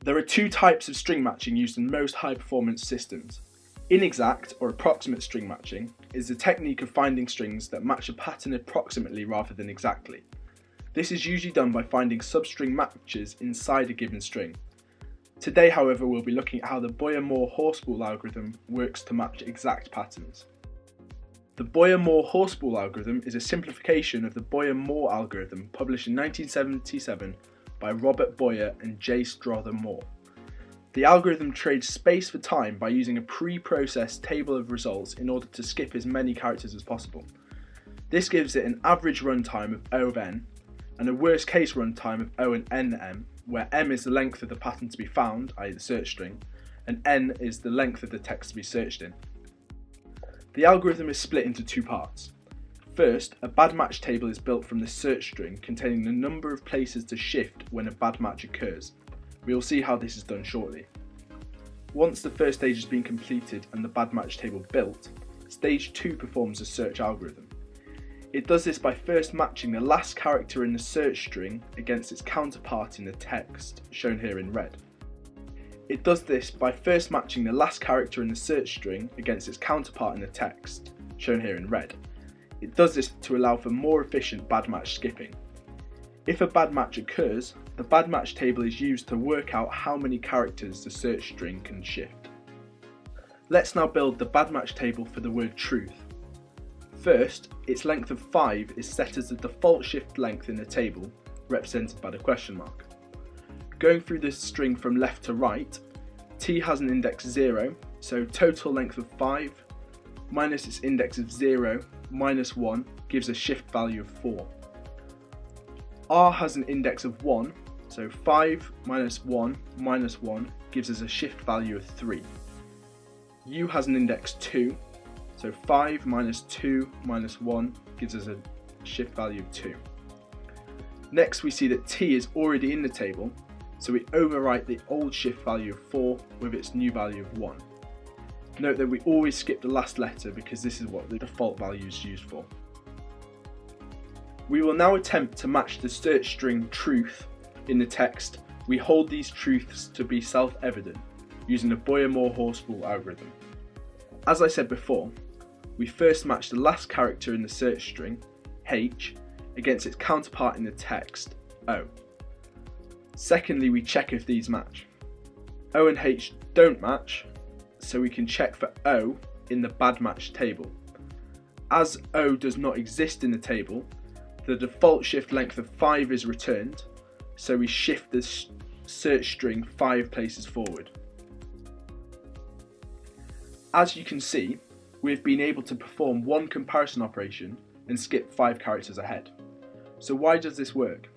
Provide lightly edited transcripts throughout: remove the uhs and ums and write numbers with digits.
There are two types of string matching used in most high-performance systems. Inexact or approximate string matching is the technique of finding strings that match a pattern approximately rather than exactly. This is usually done by finding substring matches inside a given string. Today, however, we'll be looking at how the Boyer-Moore-Horspool algorithm works to match exact patterns. The Boyer-Moore-Horspool algorithm is a simplification of the Boyer-Moore algorithm published in 1977 by Robert Boyer and J. Strother Moore. The algorithm trades space for time by using a pre-processed table of results in order to skip as many characters as possible. This gives it an average runtime of O of n and a worst case runtime of O and nm, where m is the length of the pattern to be found, i.e. the search string, and n is the length of the text to be searched in. The algorithm is split into two parts. First, a bad match table is built from the search string containing the number of places to shift when a bad match occurs. We will see how this is done shortly. Once the first stage has been completed and the bad match table built, stage 2 performs a search algorithm. It does this by first matching the last character in the search string against its counterpart in the text, shown here in red. It does this by first matching the last character in the search string against its counterpart in the text, shown here in red. It does this to allow for more efficient bad match skipping. If a bad match occurs, the bad match table is used to work out how many characters the search string can shift. Let's now build the bad match table for the word truth. First, its length of 5 is set as the default shift length in the table, represented by the question mark. Going through this string from left to right, t has an index 0, so total length of 5 minus its index of 0 minus 1 gives a shift value of 4. R has an index of 1, so 5 minus 1 minus 1 gives us a shift value of 3. U has an index 2, so 5 minus 2 minus 1 gives us a shift value of 2. Next, we see that t is already in the table, so we overwrite the old shift value of 4 with its new value of 1. Note that we always skip the last letter because this is what the default value is used for. We will now attempt to match the search string truth in the text. We hold these truths to be self-evident using the Boyer-Moore-Horspool algorithm. As I said before, we first match the last character in the search string, H, against its counterpart in the text, O. Secondly, we check if these match. O and H don't match, so we can check for O in the bad match table. As O does not exist in the table, the default shift length of 5 is returned, so we shift the search string 5 places forward. As you can see, we've been able to perform one comparison operation and skip 5 characters ahead. So why does this work?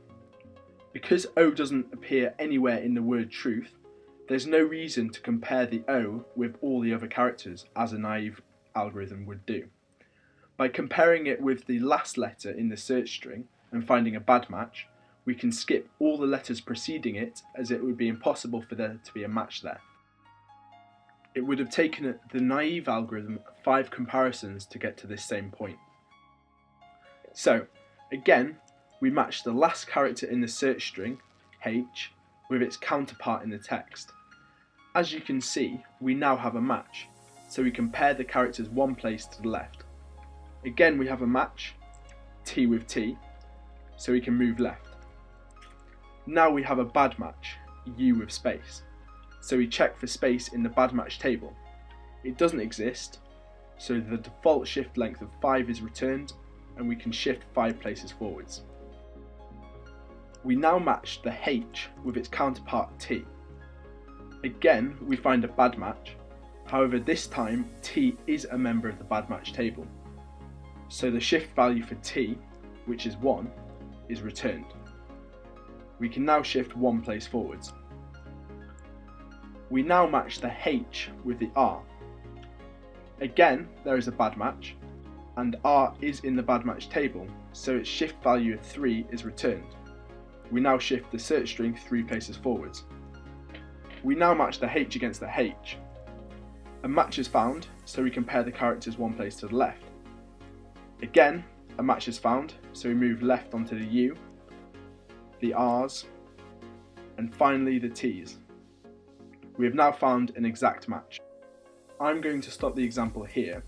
Because O doesn't appear anywhere in the word truth, there's no reason to compare the O with all the other characters as a naive algorithm would do. By comparing it with the last letter in the search string and finding a bad match, we can skip all the letters preceding it, as it would be impossible for there to be a match there. It would have taken the naive algorithm 5 comparisons to get to this same point. So, again, we match the last character in the search string, H, with its counterpart in the text. As you can see, we now have a match, so we compare the characters one place to the left. Again, we have a match, T with T, so we can move left. Now we have a bad match, U with space, so we check for space in the bad match table. It doesn't exist, so the default shift length of 5 is returned, and we can shift 5 places forwards. We now match the H with its counterpart T. Again, we find a bad match, however this time T is a member of the bad match table. So the shift value for T, which is 1, is returned. We can now shift 1 place forwards. We now match the H with the R. Again, there is a bad match, and R is in the bad match table, so its shift value of 3 is returned. We now shift the search string 3 places forwards. We now match the H against the H. A match is found, so we compare the characters 1 place to the left. Again, a match is found, so we move left onto the U, the R's, and finally the T's. We have now found an exact match. I'm going to stop the example here.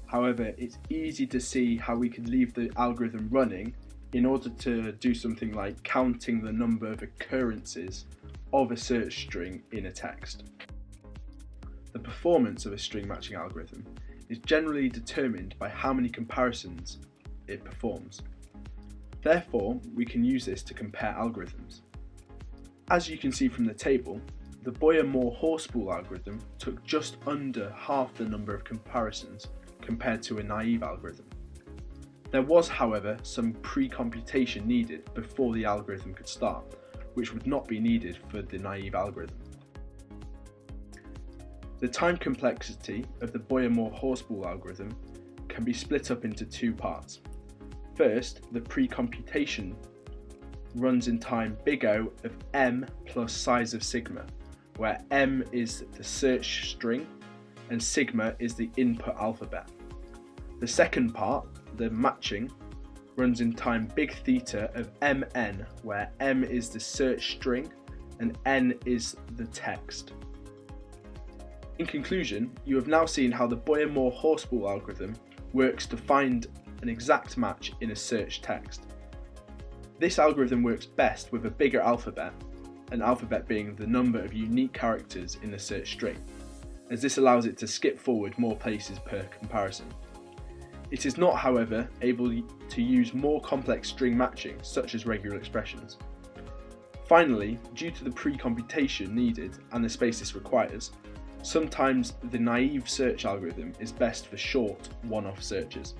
However, it's easy to see how we could leave the algorithm running in order to do something like counting the number of occurrences of a search string in a text. The performance of a string matching algorithm is generally determined by how many comparisons it performs. Therefore, we can use this to compare algorithms. As you can see from the table, the Boyer-Moore-Horspool algorithm took just under half the number of comparisons compared to a naive algorithm. There was, however, some pre-computation needed before the algorithm could start, which would not be needed for the naive algorithm. The time complexity of the Boyer-Moore-Horspool algorithm can be split up into two parts. First, the pre-computation runs in time big O of m plus size of sigma, where m is the search string and sigma is the input alphabet. The second part, the matching, runs in time big theta of mn, where m is the search string and n is the text. In conclusion, you have now seen how the Boyer-Moore-Horspool algorithm works to find an exact match in a search text. This algorithm works best with a bigger alphabet, an alphabet being the number of unique characters in the search string, as this allows it to skip forward more places per comparison. It is not, however, able to use more complex string matching, such as regular expressions. Finally, due to the pre-computation needed and the space this requires, sometimes the naive search algorithm is best for short, one-off searches.